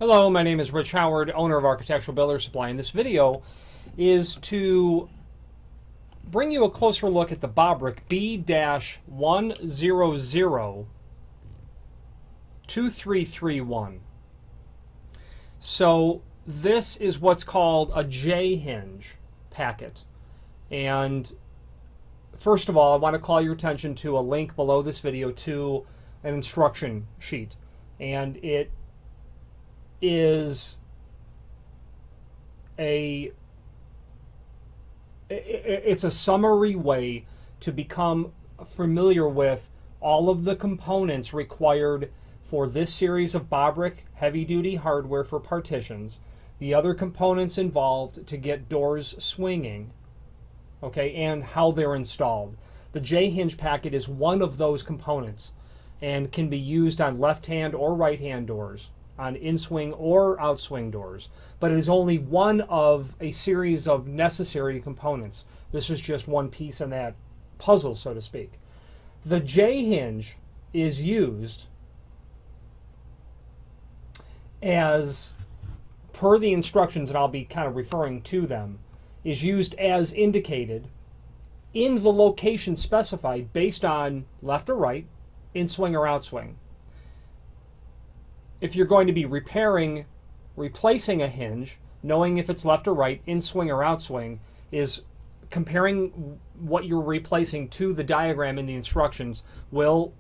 Hello, my name is Rich Howard, owner of Architectural Builder Supply, and this video is to bring you a closer look at the Bobrick B-1002331. So this is what's called a J Hinge packet. And first of all, I want to call your attention to a link below this video to an instruction sheet. And it's a summary way to become familiar with all of the components required for this series of Bobrick heavy-duty hardware for partitions, the other components involved to get doors swinging, okay, and how they're installed. The J Hinge packet is one of those components and can be used on left-hand or right-hand doors, on in-swing or outswing doors, but it is only one of a series of necessary components. This is just one piece in that puzzle, so to speak. The J Hinge is used as, per the instructions, and I'll be kind of referring to them, is used as indicated in the location specified based on left or right, in-swing or outswing. If you're going to be replacing a hinge, knowing if it's left or right, in-swing or outswing, is comparing what you're replacing to the diagram in the instructions will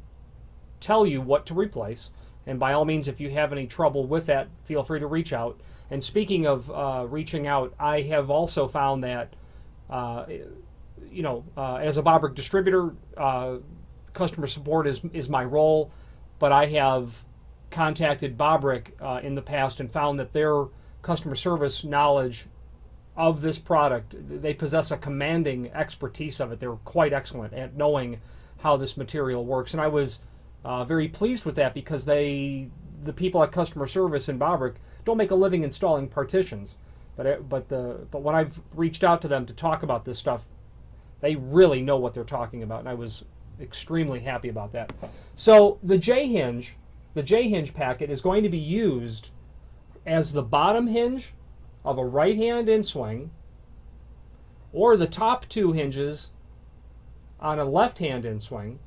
tell you what to replace. And by all means, if you have any trouble with that, feel free to reach out. And speaking of reaching out, I have also found that, as a Bobrick distributor, customer support is my role, but I have contacted Bobrick in the past and found that their customer service knowledge of this product, they possess a commanding expertise of it. They're quite excellent at knowing how this material works, and I was very pleased with that because the people at customer service in Bobrick don't make a living installing partitions, but when I've reached out to them to talk about this stuff, they really know what they're talking about, and I was extremely happy about that. So the J Hinge packet is going to be used as the bottom hinge of a right-hand in-swing or the top two hinges on a left-hand in-swing,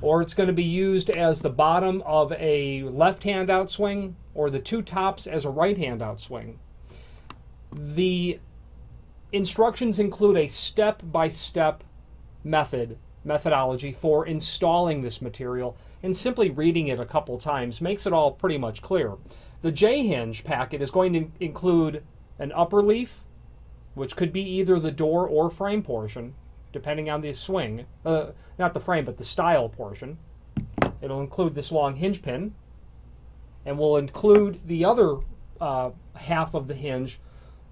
or it's going to be used as the bottom of a left-hand outswing or the two tops as a right-hand outswing. The instructions include a step-by-step methodology for installing this material, and simply reading it a couple times makes it all pretty much clear. The J Hinge packet is going to include an upper leaf, which could be either the door or frame portion, depending on the swing, not the frame, but the style portion. It'll include this long hinge pin, and will include the other half of the hinge,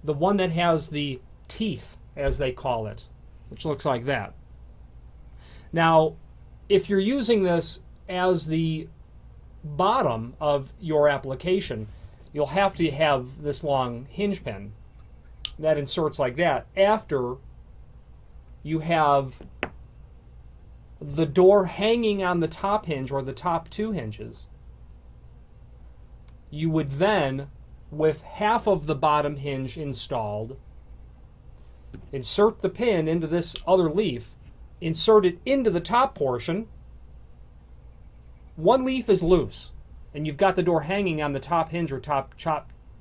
the one that has the teeth, as they call it, which looks like that. Now, if you're using this as the bottom of your application, you'll have to have this long hinge pin that inserts like that. After you have the door hanging on the top hinge or the top two hinges, you would then, with half of the bottom hinge installed, insert the pin into this other leaf, insert it into the top portion. One leaf is loose, and you've got the door hanging on the top hinge or top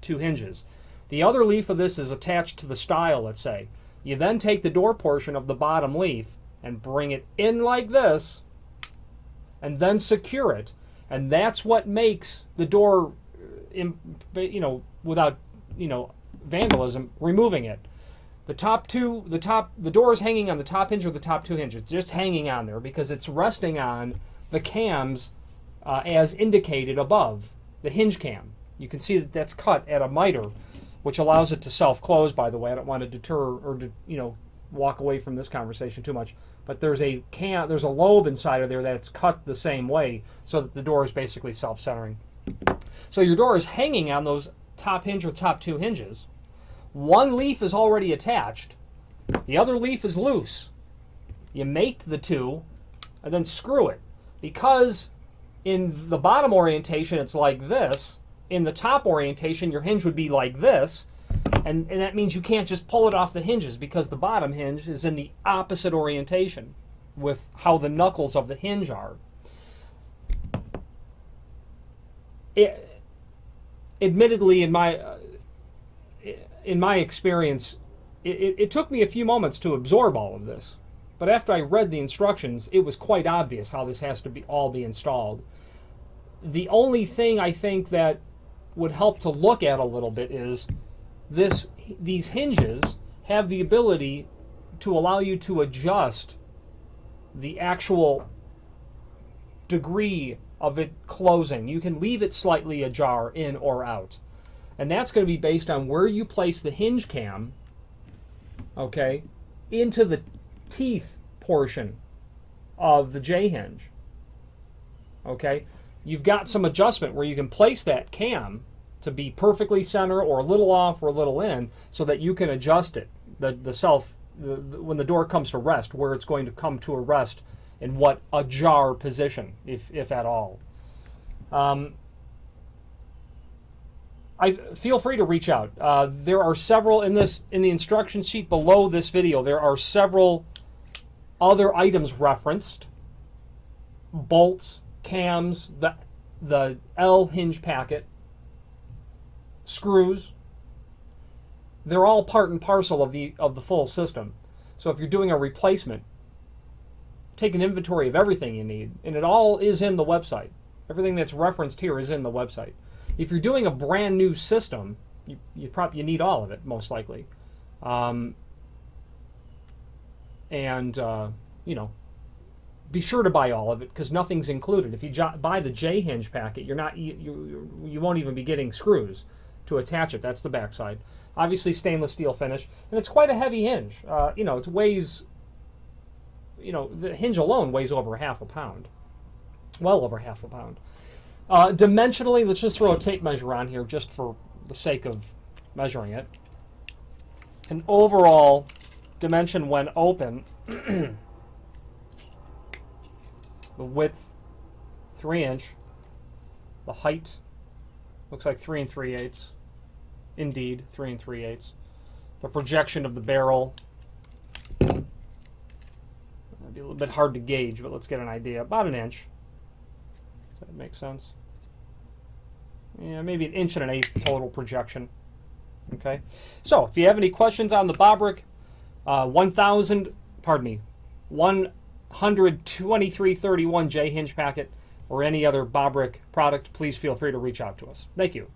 two hinges. The other leaf of this is attached to the stile, let's say. You then take the door portion of the bottom leaf and bring it in like this, and then secure it. And that's what makes the door, without, vandalism, removing it. The door is hanging on the top hinge or the top two hinges, just hanging on there because it's resting on the cams as indicated above, the hinge cam. You can see that that's cut at a miter, which allows it to self-close, by the way. I don't want to deter or walk away from this conversation too much, but there's a lobe inside of there that's cut the same way so that the door is basically self-centering. So your door is hanging on those top hinge or top two hinges. One leaf is already attached. The other leaf is loose. You mate the two and then screw it. Because in the bottom orientation it's like this, in the top orientation, your hinge would be like this, and that means you can't just pull it off the hinges because the bottom hinge is in the opposite orientation with how the knuckles of the hinge are. Admittedly, in my experience, it took me a few moments to absorb all of this. But after I read the instructions, it was quite obvious how this has to all be installed. The only thing I think that would help to look at a little bit is these hinges have the ability to allow you to adjust the actual degree of it closing. You can leave it slightly ajar, in or out. And that's going to be based on where you place the hinge cam, okay, into the teeth portion of the J-hinge. Okay? You've got some adjustment where you can place that cam to be perfectly center or a little off or a little in so that you can adjust it, when the door comes to rest, where it's going to come to a rest in what ajar position, if at all. Feel free to reach out. There are several in the instruction sheet below this video. There are several other items referenced: bolts, cams, the L hinge packet, screws. They're all part and parcel of the full system. So if you're doing a replacement, take an inventory of everything you need, and it all is in the website. Everything that's referenced here is in the website. If you're doing a brand new system, you need all of it, most likely. Be sure to buy all of it because nothing's included. If you buy the J Hinge packet, you won't even be getting screws to attach it. That's the backside. Obviously, stainless steel finish, and it's quite a heavy hinge. It weighs. The hinge alone weighs over half a pound. Well over half a pound. Dimensionally, let's just throw a tape measure on here just for the sake of measuring it. An overall dimension when open, the width 3 inch, the height looks like 3 3/8. Indeed, 3 3/8. The projection of the barrel, it'd be a little bit hard to gauge, but let's get an idea. About 1 inch. Does that make sense? Yeah, maybe 1 1/8 total projection. Okay. So, if you have any questions on the Bobrick 12331 J Hinge Packet or any other Bobrick product, please feel free to reach out to us. Thank you.